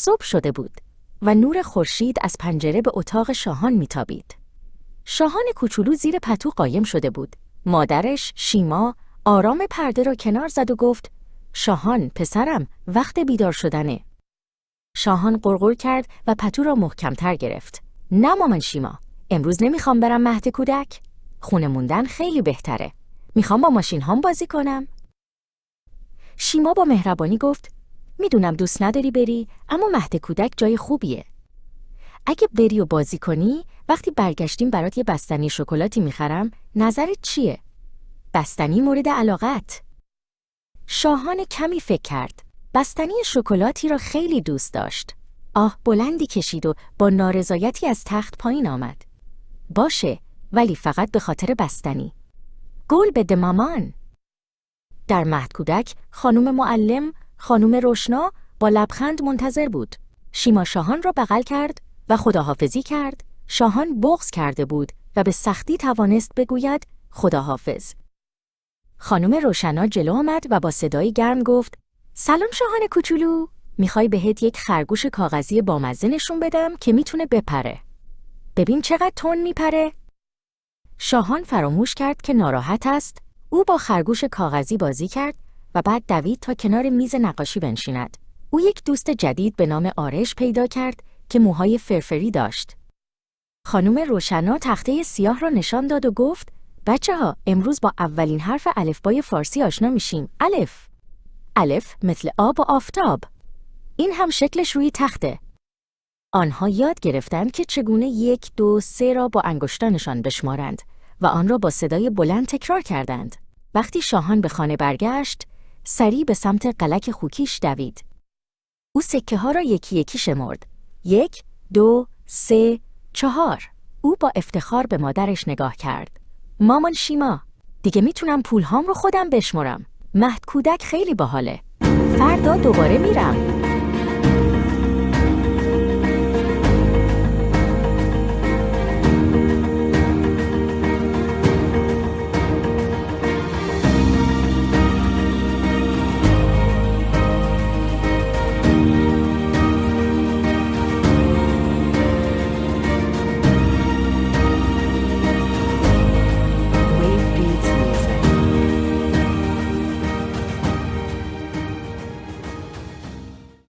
صبح شده بود و نور خورشید از پنجره به اتاق شاهان میتابید. شاهان کوچولو زیر پتو قایم شده بود. مادرش شیما آرام پرده را کنار زد و گفت: شاهان پسرم، وقت بیدار شدنه. شاهان غرغر کرد و پتو را محکم‌تر گرفت. نه مامان شیما، امروز نمیخوام برم مهد کودک. خونه موندن خیلی بهتره. میخوام با ماشین هام بازی کنم. شیما با مهربانی گفت: میدونم دوست نداری بری، اما مهد کودک جای خوبیه. اگه بری و بازی کنی، وقتی برگشتیم برات یه بستنی شکلاتی میخرم. نظرت چیه؟ بستنی مورد علاقت. شاهان کمی فکر کرد. بستنی شکلاتی را خیلی دوست داشت. آه بلندی کشید و با نارضایتی از تخت پایین آمد. باشه، ولی فقط به خاطر بستنی. گل بده مامان. در مهد کودک خانم معلم، خانم روشنا با لبخند منتظر بود. شیما شاهان را بغل کرد و خداحافظی کرد. شاهان بغض کرده بود و به سختی توانست بگوید خداحافظ. خانم روشنا جلو آمد و با صدای گرم گفت: سلام شاهان کوچولو، میخوای بهت یک خرگوش کاغذی بامزه نشون بدم که میتونه بپره. ببین چقدر تون میپره. شاهان فراموش کرد که ناراحت است. او با خرگوش کاغذی بازی کرد و بعد دوید تا کنار میز نقاشی بنشیند. او یک دوست جدید به نام آرش پیدا کرد که موهای فرفری داشت. خانم روشنا تخته سیاه را نشان داد و گفت: بچه‌ها، امروز با اولین حرف الفبای فارسی آشنا میشیم. الف. الف مثل آب و آفتاب. این هم شکلش روی تخته. آنها یاد گرفتند که چگونه 1، 2، 3 را با انگشتانشان بشمارند و آن را با صدای بلند تکرار کردند. وقتی شاهان به خانه برگشت، سریع به سمت قلک خوکیش دوید. او سکه ها را یکی یکی شمرد. 1، 2، 3، 4. او با افتخار به مادرش نگاه کرد. مامان شیما، دیگه میتونم پولهام رو خودم بشمرم. مهد کودک خیلی باحاله. فردا دوباره میرم.